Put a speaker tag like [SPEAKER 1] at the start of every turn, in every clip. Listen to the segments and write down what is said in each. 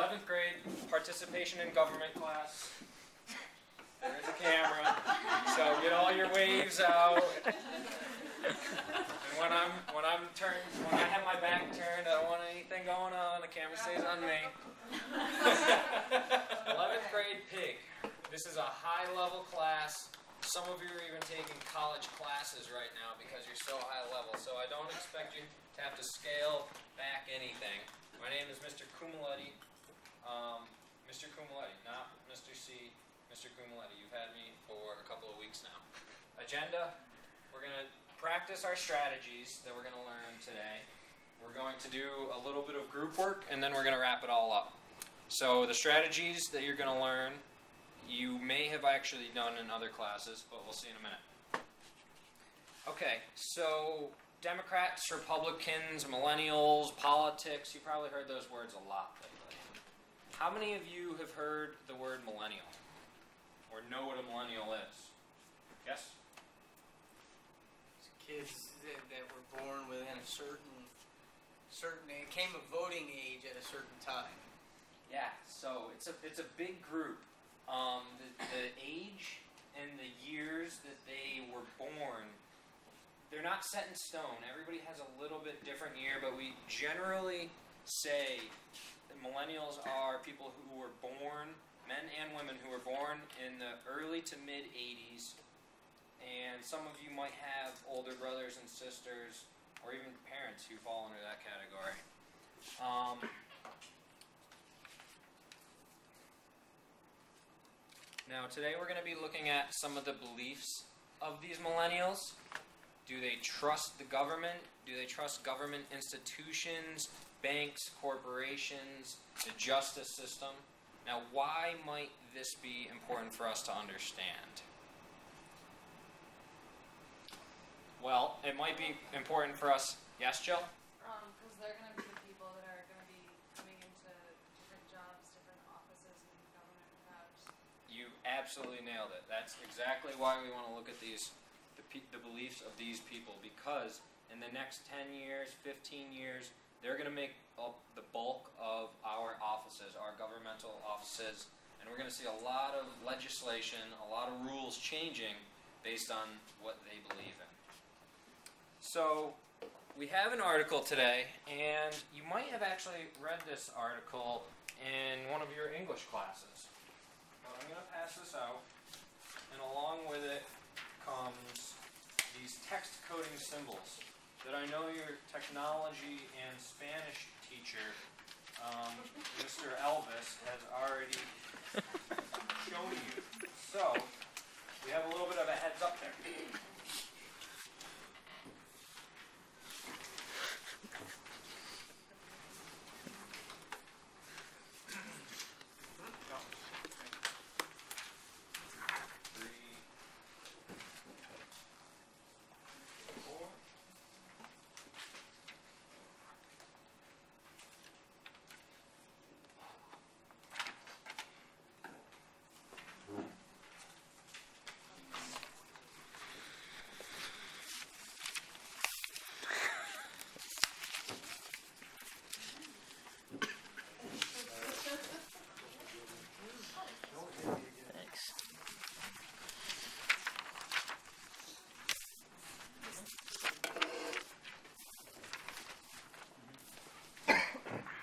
[SPEAKER 1] 11th grade participation in government class. There's a camera, so get all your waves out. And when I have my back turned, I don't want anything going on. The camera stays on me. 11th grade pig. This is a high-level class. Some of you are even taking college classes right now because you're so high level. So I don't expect you to have to scale back anything. My name is Mr. Kumaletti. Mr. Kumaletti, not Mr. C. Mr. Kumaletti. You've had me for a couple of weeks now. Agenda, we're going to practice our strategies that we're going to learn today. We're going to do a little bit of group work, and then we're going to wrap it all up. So the strategies that you're going to learn, you may have actually done in other classes, but we'll see in a minute. Okay, so Democrats, Republicans, millennials, politics, you probably heard those words a lot lately. How many of you have heard the word millennial? Or know what a millennial is? Yes?
[SPEAKER 2] Kids that were born within a certain it came of voting age at a certain time.
[SPEAKER 1] Yeah, so it's a big group. The age and the years that they were born, they're not set in stone. Everybody has a little bit different year, but we generally say that millennials are people who were born, men and women who were born in the early to mid 80s, and some of you might have older brothers and sisters, or even parents who fall under that category. Now today we're going to be looking at some of the beliefs of these millennials. Do they trust the government? Do they trust government institutions, banks, corporations, the justice system? Now, why might this be important for us to understand? Well, it might be important for us. Yes, Jill?
[SPEAKER 3] Because they're going to be the people that are going to be coming into different jobs, different offices in government, perhaps.
[SPEAKER 1] You absolutely nailed it. That's exactly why we want to look at these, the beliefs of these people, because in the next 10 years, 15 years, they're going to make up the bulk of our offices, our governmental offices, and we're going to see a lot of legislation, a lot of rules changing based on what they believe in. So we have an article today, and you might have actually read this article in one of your English classes. But I'm going to pass this out, and along with it comes these text coding symbols that I know your technology and Spanish teacher, Mr. Elvis, has already shown you. So we have a little bit of a heads up there.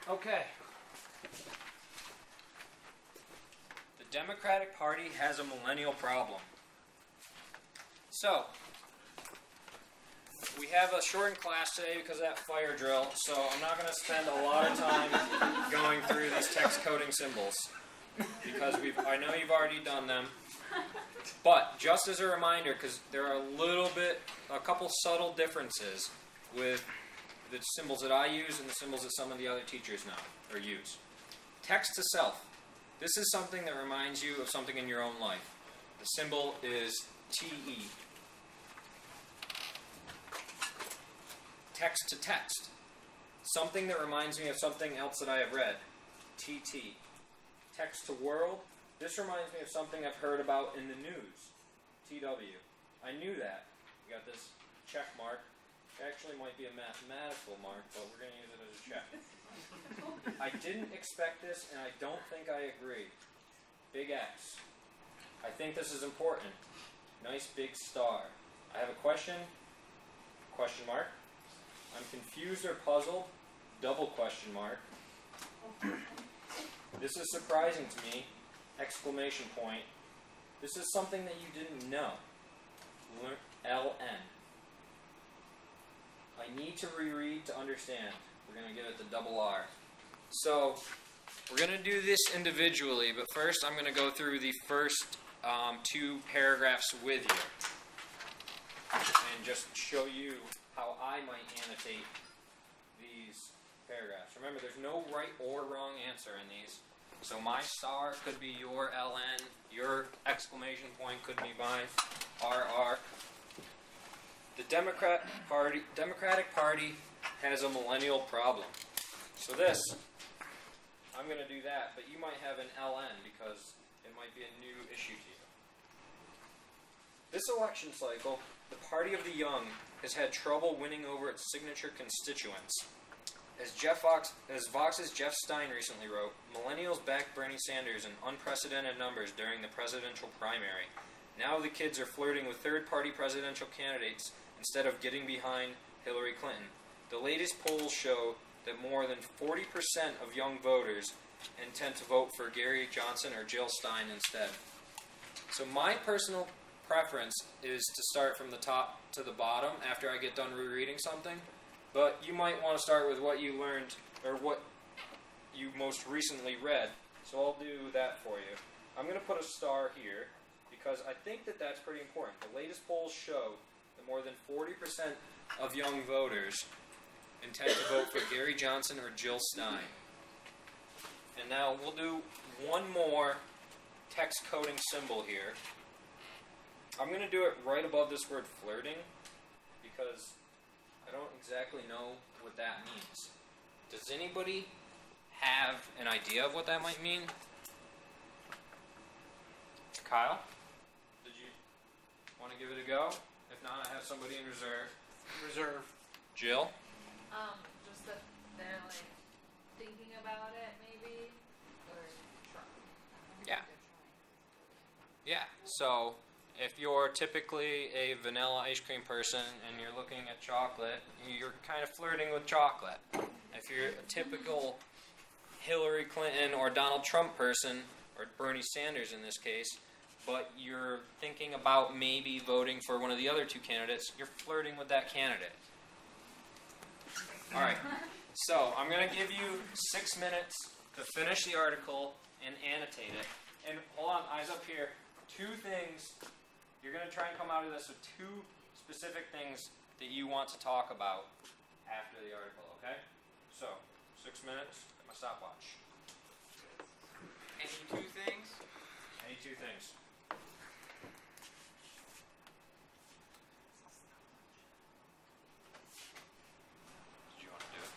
[SPEAKER 1] Okay. The Democratic Party has a millennial problem. So, we have a shortened class today because of that fire drill, so I'm not going to spend a lot of time going through these text coding symbols because I know you've already done them. But just as a reminder, because there are a couple subtle differences with the symbols that I use and the symbols that some of the other teachers know or use. Text to self. This is something that reminds you of something in your own life. The symbol is TE. Text to text. Something that reminds me of something else that I have read. TT. Text to world. This reminds me of something I've heard about in the news. TW. I knew that. We got this check mark. It actually might be a mathematical mark, but we're going to use it as a check. I didn't expect this, and I don't think I agree. Big X. I think this is important. Nice big star. I have a question. Question mark. I'm confused or puzzled. Double question mark. This is surprising to me. Exclamation point. This is something that you didn't know. LN. I need to reread to understand. We're going to give it the double R. So, we're going to do this individually, but first I'm going to go through the first two paragraphs with you and just show you how I might annotate these paragraphs. Remember, there's no right or wrong answer in these. So my star could be your LN, your exclamation point could be mine, RR. The Democratic Party has a millennial problem. So this, I'm going to do that, but you might have an LN because it might be a new issue to you. This election cycle, the Party of the Young has had trouble winning over its signature constituents. As Vox's Jeff Stein recently wrote, millennials backed Bernie Sanders in unprecedented numbers during the presidential primary. Now the kids are flirting with third-party presidential candidates instead of getting behind Hillary Clinton. The latest polls show that more than 40% of young voters intend to vote for Gary Johnson or Jill Stein instead. So my personal preference is to start from the top to the bottom after I get done rereading something, but you might want to start with what you learned or what you most recently read, so I'll do that for you. I'm going to put a star here because I think that that's pretty important. The latest polls show that more than 40% of young voters intend to vote for Gary Johnson or Jill Stein. And now we'll do one more text coding symbol here. I'm going to do it right above this word flirting because I don't exactly know what that means. Does anybody have an idea of what that might mean? Kyle? Did you want to give it a go? If not, I have somebody in reserve.
[SPEAKER 2] Reserve.
[SPEAKER 1] Jill?
[SPEAKER 3] Just that they're like thinking about it, maybe, or trying.
[SPEAKER 1] Yeah. Yeah, so if you're typically a vanilla ice cream person and you're looking at chocolate, you're kind of flirting with chocolate. If you're a typical Hillary Clinton or Donald Trump person, or Bernie Sanders in this case, but you're thinking about maybe voting for one of the other two candidates, you're flirting with that candidate. All right, so I'm going to give you 6 minutes to finish the article and annotate it. And hold on, eyes up here. 2 things. You're going to try and come out of this with 2 specific things that you want to talk about after the article, okay? So, 6 minutes, get my stopwatch.
[SPEAKER 2] Any 2 things?
[SPEAKER 1] Any 2 things. Did you want to do it?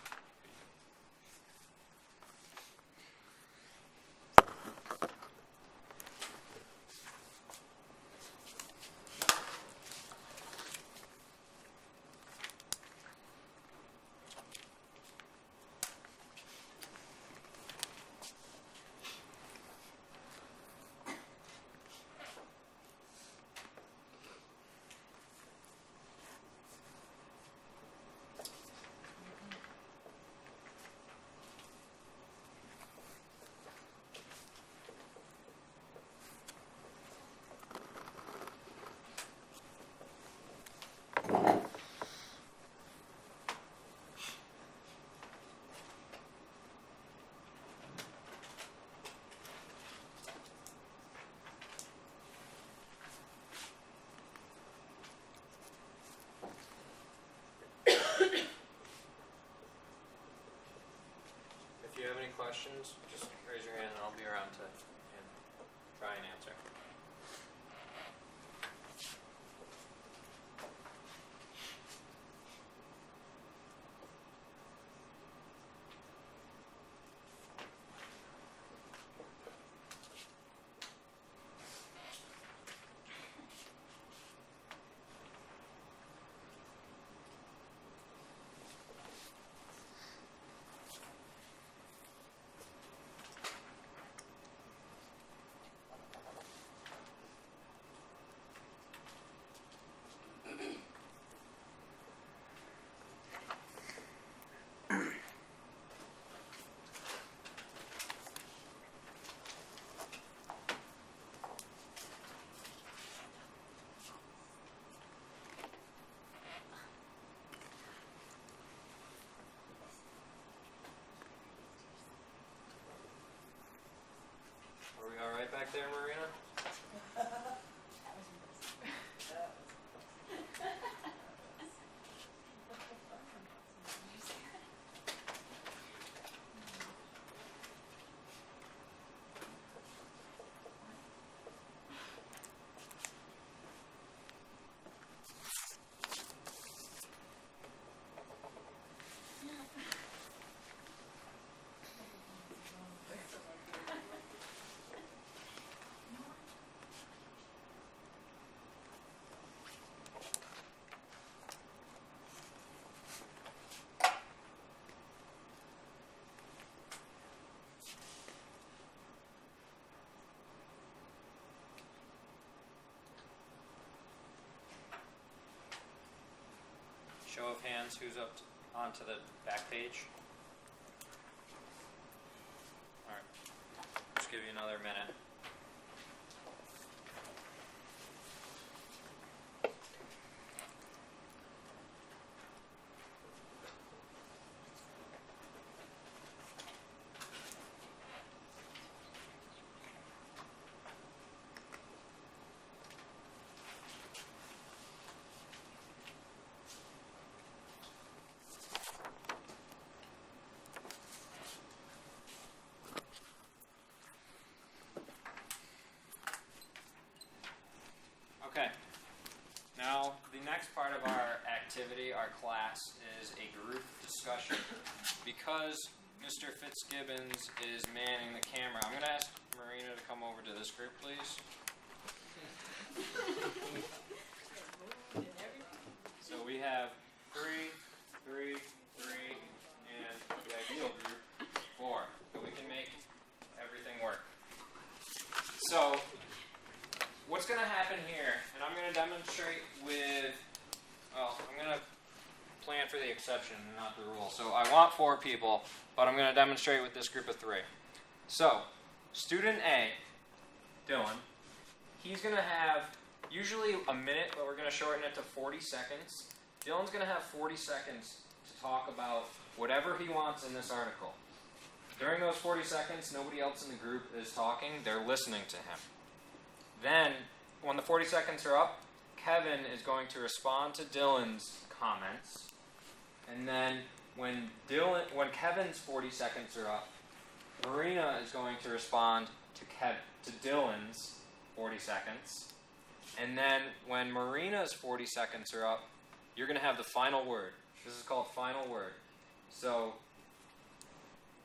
[SPEAKER 1] If you have any questions, just raise your hand and I'll be around to try and answer. there, Marina? Show of hands, who's up onto the back page? Alright, just give you another minute. Okay, now the next part of our activity, our class, is a group discussion. Because Mr. Fitzgibbons is manning the camera, I'm going to ask Marina to come over to this group, please. So we have 3, 3, 3, and the ideal group, 4. So we can make everything work. So what's going to happen here, and I'm going to demonstrate with, well, I'm going to plan for the exception, not the rule. So I want 4 people, but I'm going to demonstrate with this group of 3. So, student A, Dylan, he's going to have usually a minute, but we're going to shorten it to 40 seconds. Dylan's going to have 40 seconds to talk about whatever he wants in this article. During those 40 seconds, nobody else in the group is talking. They're listening to him. Then, when the 40 seconds are up, Kevin is going to respond to Dylan's comments. And then, when Kevin's 40 seconds are up, Marina is going to respond to Dylan's 40 seconds. And then, when Marina's 40 seconds are up, you're going to have the final word. This is called final word. So,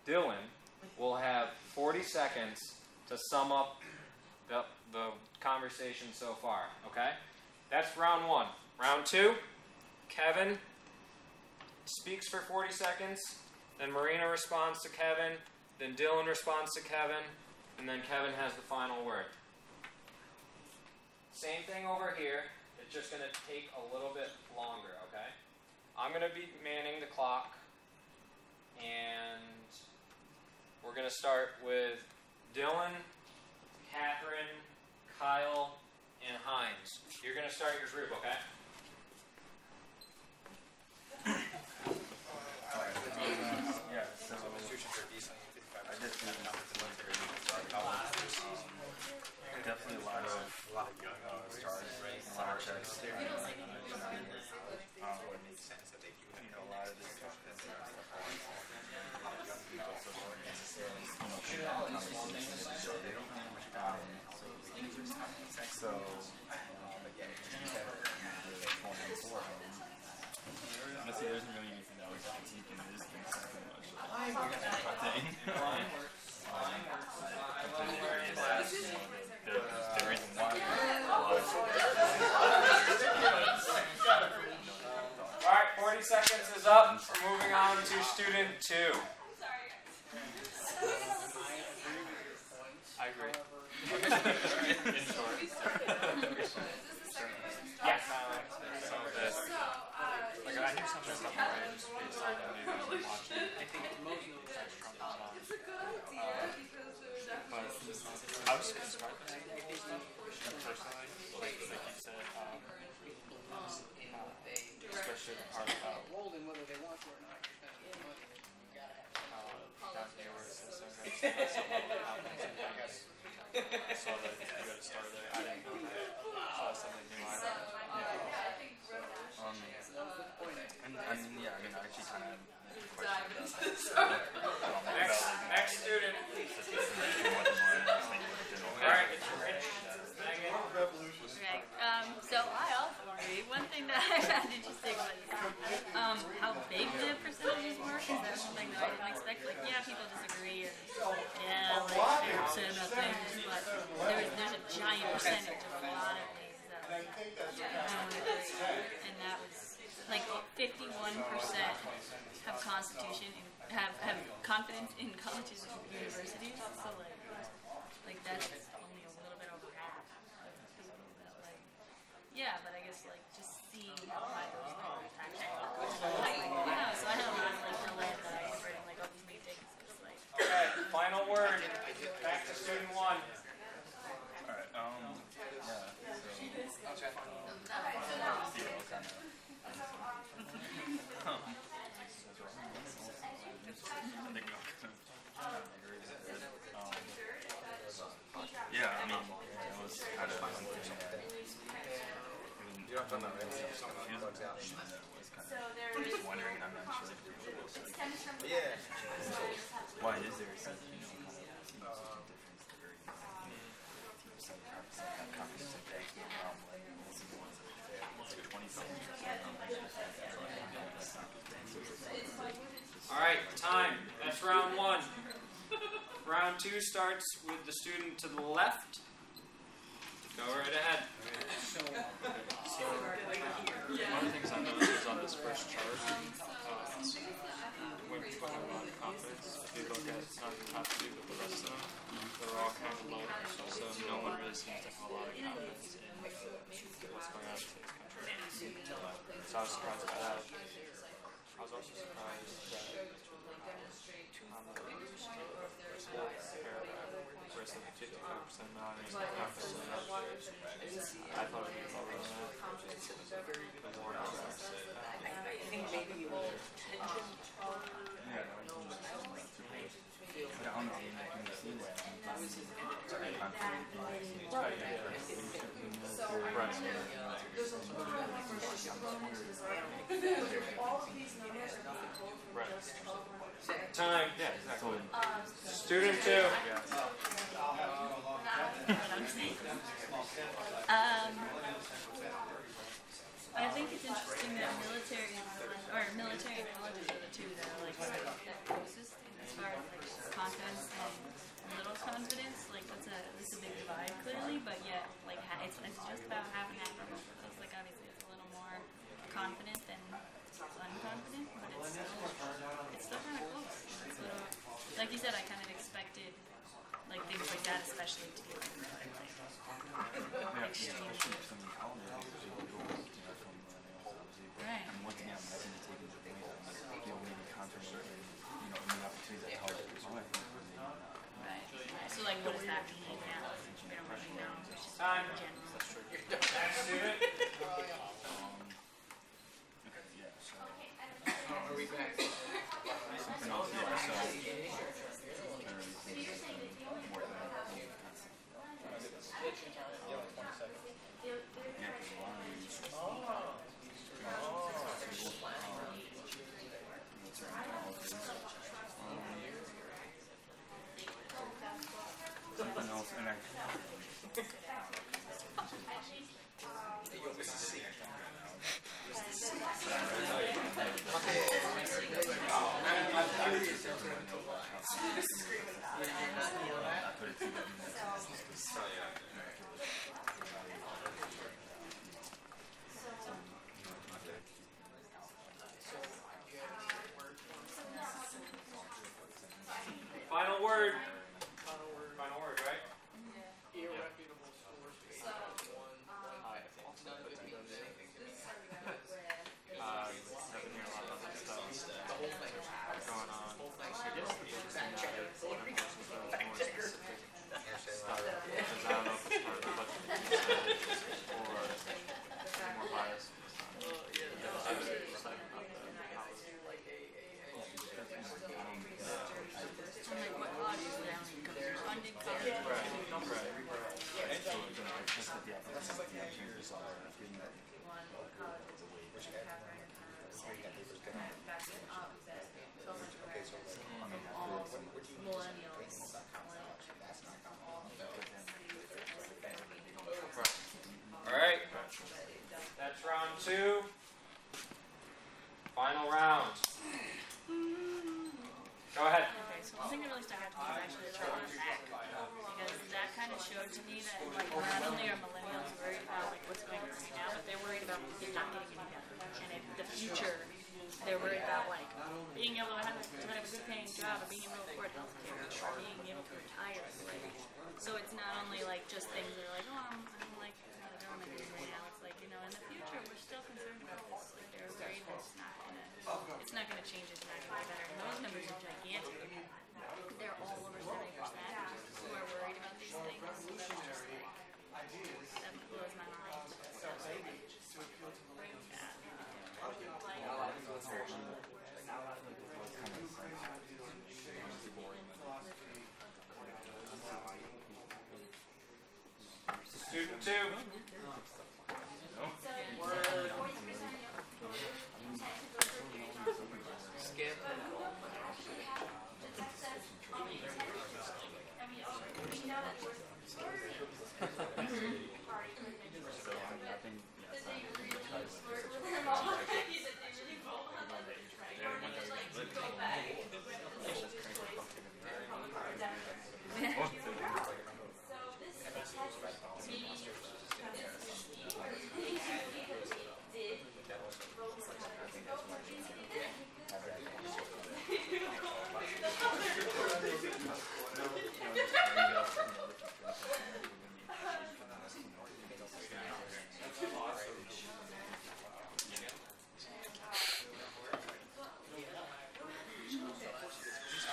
[SPEAKER 1] Dylan will have 40 seconds to sum up the conversation so far, okay? That's round 1. Round 2, Kevin speaks for 40 seconds, then Marina responds to Kevin, then Dylan responds to Kevin, and then Kevin has the final word. Same thing over here, it's just going to take a little bit longer, okay? I'm going to be manning the clock, and we're going to start with Dylan, Catherine, Kyle, and Hines. You're going to start your group, okay?
[SPEAKER 4] Yeah, so I did see definitely a lot of stars, a lot of checks. You know, a lot of this stuff that's so honestly, there isn't really anything that was critique in this thing so much. The reason why
[SPEAKER 1] Alright, 40 seconds is up. We're moving on to student 2.
[SPEAKER 4] I agree. In short.
[SPEAKER 1] Yes.
[SPEAKER 4] Like I hear some of the stuff already just based on the news and watching.
[SPEAKER 2] I think most of those are Trump songs.
[SPEAKER 4] But I was surprised by that personally, like you said, especially the part about
[SPEAKER 2] Enrolled in whether they want to or not, you're spending money. You gotta have
[SPEAKER 4] down here where it says so I guess
[SPEAKER 5] say about things, but there's a giant percentage of a lot of things that I don't agree. And that was like 51% have constitution and have confidence in colleges and universities. So like that's only a little bit over half of people that like. Yeah, but I guess like just seeing why those numbers actually so I had a lot of like delay that I was writing like all these meetings. It's like
[SPEAKER 1] Okay, final word. Back to student one.
[SPEAKER 4] Alright, yeah, I mean, it was kind of one thing that,
[SPEAKER 6] You're not talking about right?
[SPEAKER 4] I'm just wondering, I'm not sure if people will say,
[SPEAKER 6] Yeah.
[SPEAKER 4] why is there such, such a difference there? 75% have confidence in banking, most of the ones that it's 27%.
[SPEAKER 1] All right, time. That's round one. Round two starts with the student to the left. Go right ahead.
[SPEAKER 7] One of the things I noticed is on this first chart, when we're talking about confidence, if you look at not the top two, but the rest of them, they're all kind of low. So no one really seems to have a lot of confidence in what's going on in today's country. So I was surprised by that. I was also surprised that on the first paragraph, where it's like 55% non-confidence in that, I thought it would be lower than that. The more
[SPEAKER 2] I think maybe you will tension.
[SPEAKER 4] Yeah, but I don't know, when you see that,
[SPEAKER 1] Time.
[SPEAKER 7] yeah, exactly.
[SPEAKER 1] Student two.
[SPEAKER 7] Yeah.
[SPEAKER 5] I think it's interesting that military and colleges are the two that are like closest as far as like confidence and little confidence. Like that's a big divide clearly, but yet like it's just about half and half for both of those. Like obviously it's a little more confident than unconfident, but it's still kind of close. It's a little, like you said, I kind of expected like things like that, especially to be like extreme. Right.
[SPEAKER 4] And once again, that's going to take into account, maybe confidence, any opportunities that college gives away.
[SPEAKER 5] Right. So like, what does that mean now? We don't really know. It's just
[SPEAKER 1] Time.
[SPEAKER 5] in general.
[SPEAKER 1] Next student.
[SPEAKER 4] Okay, yeah, so.
[SPEAKER 2] Are we back?
[SPEAKER 4] Something else, yeah, so. Something else, and I.
[SPEAKER 1] Final word. Final word, right?
[SPEAKER 2] Irreputable source. One. None of it means anything to me.
[SPEAKER 7] I've been hearing a lot about that stuff
[SPEAKER 2] The whole thing.
[SPEAKER 7] going on. I guess the biggest thing that is one of the most more specific stuff, because I don't know if it's part of the budget or more bias.
[SPEAKER 5] And like what audience now covers funded coverage. One college is covering backing up so much awareness from all millennials.
[SPEAKER 1] All right. That's round two. Final round. Go ahead.
[SPEAKER 5] Okay, so one thing that really stuck out to me is actually the chart on the back. showed to me that like not only are millennials worried about like what's going on right now, but they're worried about it not getting any better. And in the future, they're worried about like being able to have a good paying job, or being able to afford health care, or being able to retire. Right? So it's not only like just things that are like, oh, I'm like how the government is right now. It's like, you know, in the future we're still concerned about this. Like they're worried that it's not gonna change, it's not gonna get better. And those numbers are gigantic. They're all over 70% who are worried about these things. So that's just like, that blows my mind. So,
[SPEAKER 1] Student 2.
[SPEAKER 2] Skip.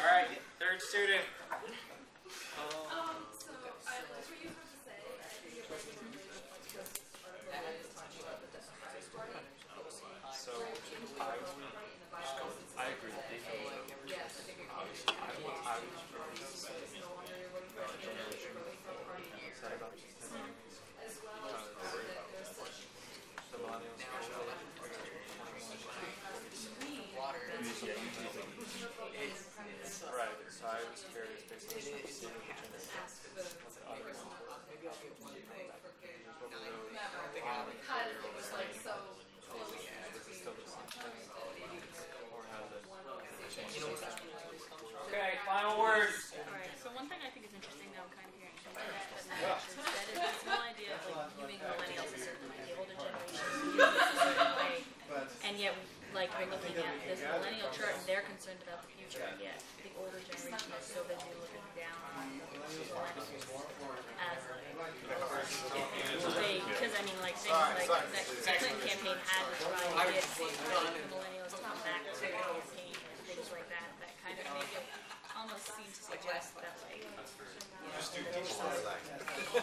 [SPEAKER 1] All right, third student.
[SPEAKER 7] So I agree with you. I would right. So I was curious based on the state of the gender.
[SPEAKER 1] Okay, final words.
[SPEAKER 5] alright, so one thing I think is interesting that I'm kind of hearing from that actually said is this whole idea of like viewing millennials as certain like the older generation views us a certain way, and yet like we're looking at this millennial chart and they're concerned about the future, and yet the older generation is so busy looking down on the millennials as like because I mean like things like that the Clinton campaign had to try to get the millennials to come back to the campaign and things like that kind of make it almost seem to suggest that like
[SPEAKER 6] Just do digital like.
[SPEAKER 5] you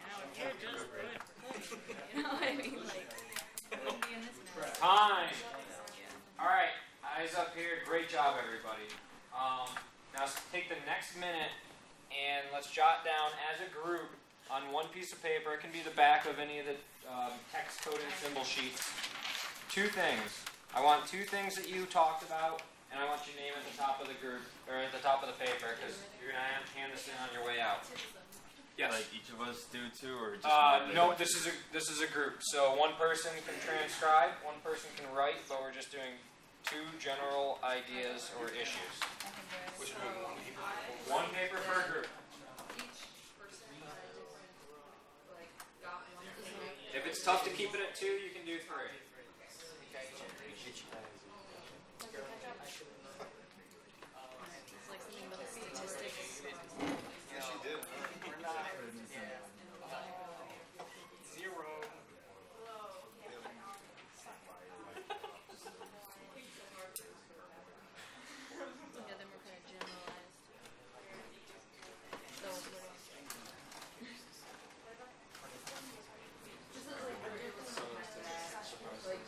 [SPEAKER 5] know, if you're just good for cooking, you know what I mean? Like, it wouldn't be in this mess.
[SPEAKER 1] Time. All right, eyes up here. Great job, everybody. Now take the next minute and let's jot down as a group on one piece of paper. It can be the back of any of the text coding symbol sheets. Two things. I want two things that you talked about, and I want you to name it at the top of the group or at the top of the paper because you're gonna hand this in on your way out. Yes.
[SPEAKER 4] Like each of us do two, or just
[SPEAKER 1] No, this is a group. So one person can transcribe, one person can write, but we're just doing two general ideas or issues. One paper per group. If it's tough to keep it at two, you can do three.
[SPEAKER 5] It's like something about the statistics.
[SPEAKER 6] Yes, you did.
[SPEAKER 5] Yeah, then we're kind of generalized. So, what else?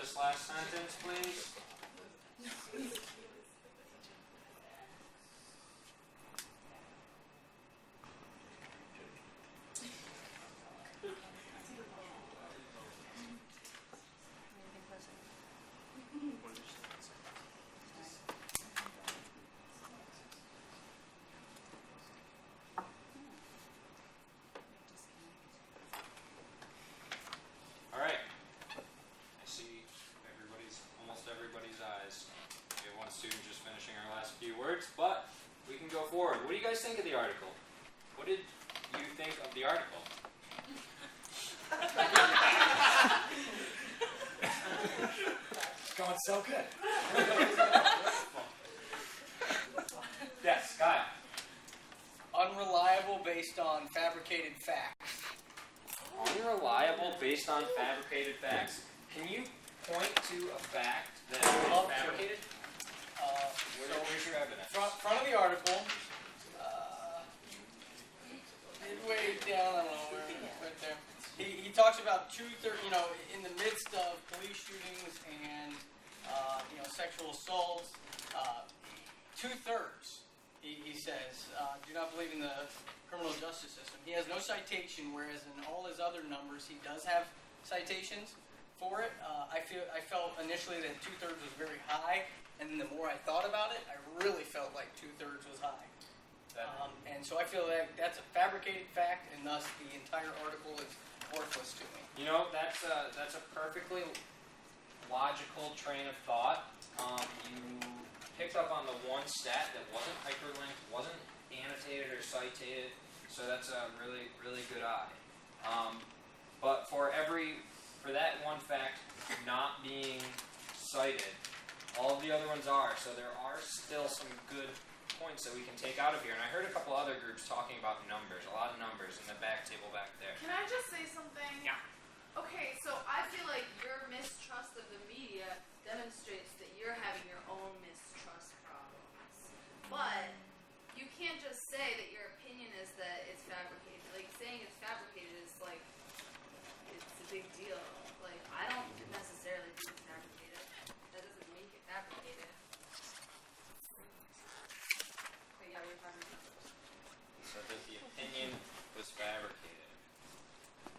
[SPEAKER 1] this last sentence, please.
[SPEAKER 7] What did you say?
[SPEAKER 1] All right. I see almost everybody's eyes. We have one student just finishing our last few words, but we can go forward. What do you guys think of the article? What did you think of the article? It's going so good. Yes, Kyle.
[SPEAKER 2] Unreliable based on fabricated facts.
[SPEAKER 1] Unreliable based on fabricated facts. Can you point to a fact that is
[SPEAKER 2] Sure.
[SPEAKER 1] fabricated? Where's your evidence?
[SPEAKER 2] Front of the article, midway down, I don't know where, right there. He talks about in the midst of police shootings and sexual assaults, 2/3, he says, do not believe in the criminal justice system. He has no citation, whereas in all his other numbers, he does have citations for it. I felt initially that 2/3 was very high, and then the more I thought about it, I really felt like 2/3 was high. And so I feel like that's a fabricated fact, and thus the entire article is worthless to me.
[SPEAKER 1] You know, that's a perfectly logical train of thought. You picked up on the one stat that wasn't hyperlinked, wasn't annotated or cited, so that's a really, really good eye. But for that one fact not being cited, all of the other ones are, so there are still some good points that we can take out of here. And I heard a couple other groups talking about numbers, a lot of numbers in the back table back there.
[SPEAKER 3] Can I just say something?
[SPEAKER 1] Yeah.
[SPEAKER 3] Okay, so I feel like your mistrust of the media demonstrates that you're having your own mistrust problems. But you can't just say that your opinion is that it's fabricated. Like, saying it's fabricated is like, it's a big deal. Like, I don't necessarily think it's fabricated. That doesn't make it fabricated. But yeah, we're talking about numbers.
[SPEAKER 1] So that the opinion was fabricated.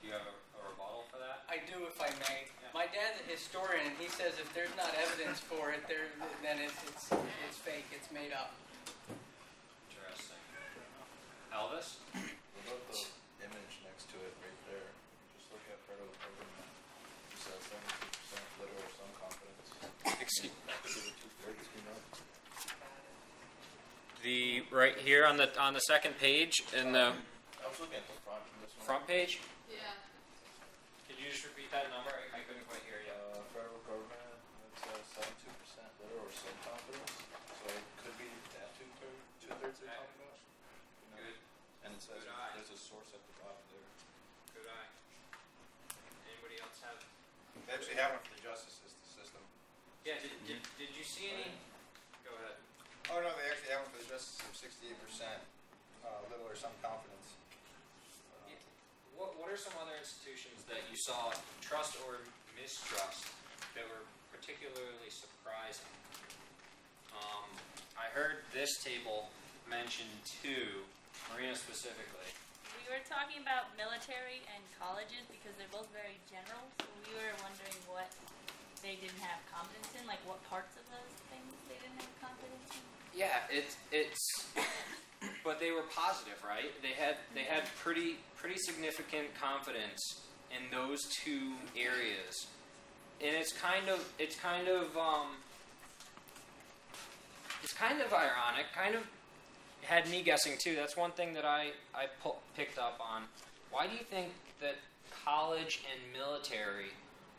[SPEAKER 1] Do you have a rebuttal for that?
[SPEAKER 2] I do, if I may.
[SPEAKER 1] Yeah.
[SPEAKER 2] My dad's a historian, and he says if there's not evidence for it, then it's fake. It's made up.
[SPEAKER 1] Interesting. Elvis?
[SPEAKER 6] What about the image next to it right there? Just look at part of the program. It says 72% literal or some confidence.
[SPEAKER 1] Excuse
[SPEAKER 6] That could be the 2/3, you know?
[SPEAKER 1] The right here on the second page in the
[SPEAKER 6] I was looking at the front from this one.
[SPEAKER 1] front page.
[SPEAKER 3] Yeah.
[SPEAKER 1] Could you just repeat that number? I couldn't quite hear you.
[SPEAKER 6] Federal government, it says 72% literal or some confidence. So it could be that 2/3 they're talking about. You know?
[SPEAKER 1] Good.
[SPEAKER 6] And it says
[SPEAKER 1] Good eye.
[SPEAKER 6] there's a source at the bottom there.
[SPEAKER 1] Good eye. Anybody else have?
[SPEAKER 6] They actually have one for the justice system.
[SPEAKER 1] Yeah. Did you see any? Go ahead.
[SPEAKER 6] Oh no, they actually have one for the justice system, 68%, little or some confidence.
[SPEAKER 1] What are some other institutions that you saw trust or mistrust that were particularly surprising? I heard this table mentioned two, Marina specifically.
[SPEAKER 5] We were talking about military and colleges because they're both very general, so we were wondering what they didn't have confidence in, like what parts of those things they didn't have confidence in.
[SPEAKER 1] Yeah, it's but they were positive, right? They had pretty significant confidence in those two areas. And it's kind of ironic, kind of had me guessing too. That's one thing that I picked up on. Why do you think that college and military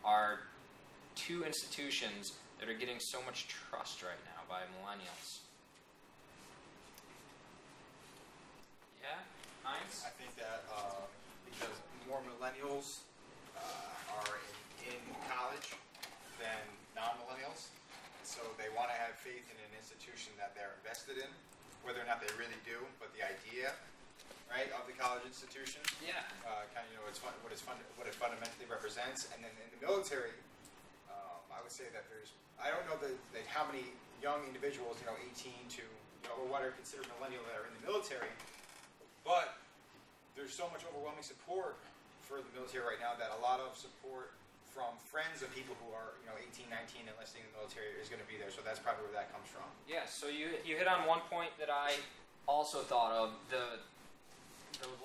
[SPEAKER 1] are two institutions that are getting so much trust right now by millennials? Yeah, Heinz?
[SPEAKER 8] I think that because more millennials are in college than non-millennials, so they want to have faith in an institution that they're invested in, whether or not they really do, but the idea, right, of the college institution,
[SPEAKER 1] Yeah.
[SPEAKER 8] kind of, it's what it fundamentally represents. And then in the military, I would would say that I don't know how many young individuals, 18 to, or what are considered millennial that are in the military, but there's so much overwhelming support for the military right now that a lot of support from friends of people who are, 18, 19, enlisting in the military is going to be there. So that's probably where that comes from.
[SPEAKER 1] Yeah, so you hit on one point that I also thought of, the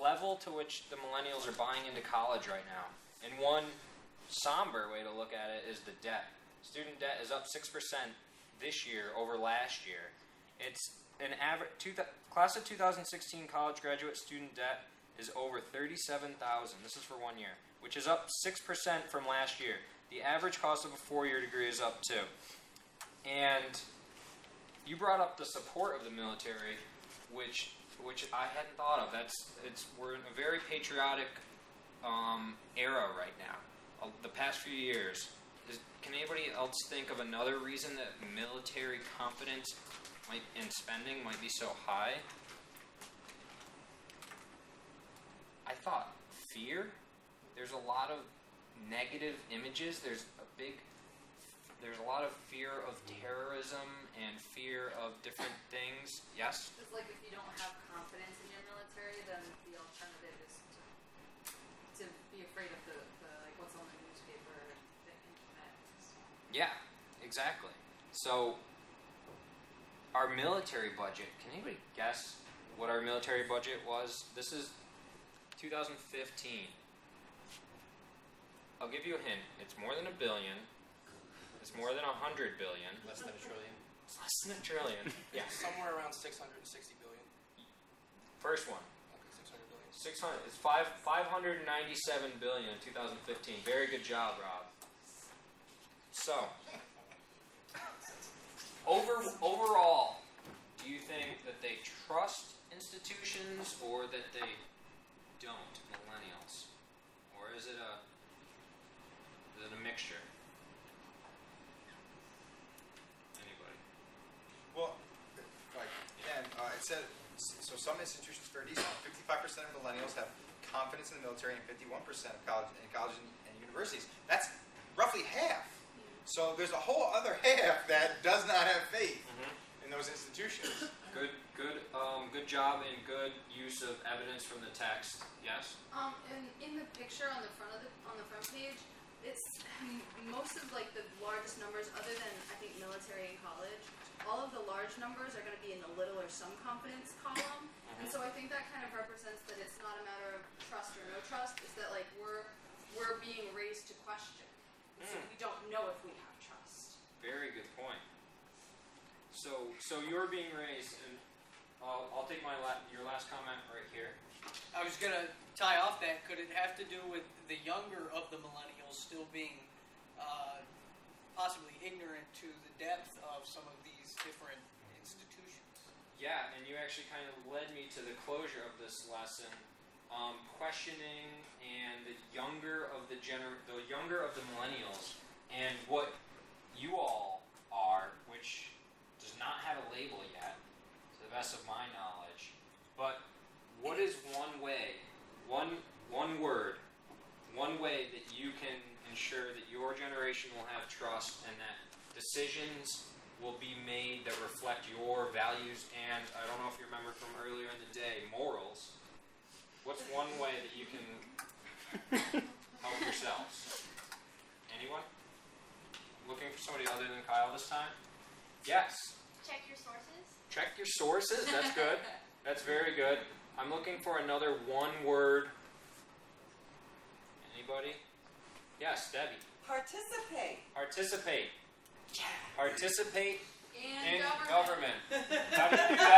[SPEAKER 1] level to which the millennials are buying into college right now. And one somber way to look at it is the debt. Student debt is up 6% this year over last year. It's an average class of 2016 college graduate student debt is over $37,000. This is for 1 year, which is up 6% from last year. The average cost of a 4-year degree is up too. And you brought up the support of the military, which I hadn't thought of. We're in a very patriotic era right now. The past few years. Can anybody else think of another reason that military confidence and spending might be so high? I thought fear. There's a lot of negative images. There's a lot of fear of terrorism and fear of different things. Yes?
[SPEAKER 3] It's like if you don't have confidence in your military, then the alternative is to be afraid of the like what's on the newspaper, the internet.
[SPEAKER 1] Yeah, exactly. So our military budget, can anybody guess what our military budget was? This is 2015. I'll give you a hint. It's more than $1 billion. It's more than $100 billion.
[SPEAKER 2] Less than $1 trillion.
[SPEAKER 1] It's less than $1 trillion. Yeah.
[SPEAKER 2] Somewhere around 660 billion.
[SPEAKER 1] First one.
[SPEAKER 2] Okay, 600 billion.
[SPEAKER 1] 600. It's 597 billion in 2015. Very good job, Rob. So, overall, do you think that they trust institutions or that they don't, millennials? Or is it a mixture? Anybody?
[SPEAKER 8] Well, again, it said, so some institutions are decent. 55% of millennials have confidence in the military and 51% of college and universities. That's roughly half. So there's a whole other half that does not have faith in those institutions.
[SPEAKER 1] Good job and good use of evidence from the text. Yes.
[SPEAKER 3] And in the picture on the front page, it's most of like the largest numbers, other than I think military and college. All of the large numbers are going to be in the little or some confidence column, and so I think that kind of represents that it's not a matter of trust or no trust. It's that like we're being raised to question, so we don't know if we have trust.
[SPEAKER 1] Very good point. So you're being raised, and I'll take your last comment right here.
[SPEAKER 2] I was going to tie off that. Could it have to do with the younger of the millennials still being possibly ignorant to the depth of some of these different institutions?
[SPEAKER 1] Yeah, and you actually kind of led me to the closure of this lesson, questioning and the younger of the millennials, and what you all are, which does not have a label yet, to the best of my knowledge. But what is one way that you can ensure that your generation will have trust and that decisions will be made that reflect your values and, I don't know if you remember from earlier in the day, morals? What's one way that you can help yourselves? Anyone? Looking for somebody other than Kyle this time? Yes.
[SPEAKER 5] Check your sources.
[SPEAKER 1] Check your sources. That's good. That's very good. I'm looking for another one word. Anybody? Yes, Debbie.
[SPEAKER 9] Participate.
[SPEAKER 1] Participate. Participate
[SPEAKER 3] In
[SPEAKER 1] in
[SPEAKER 3] government.
[SPEAKER 1] government. How do you do that?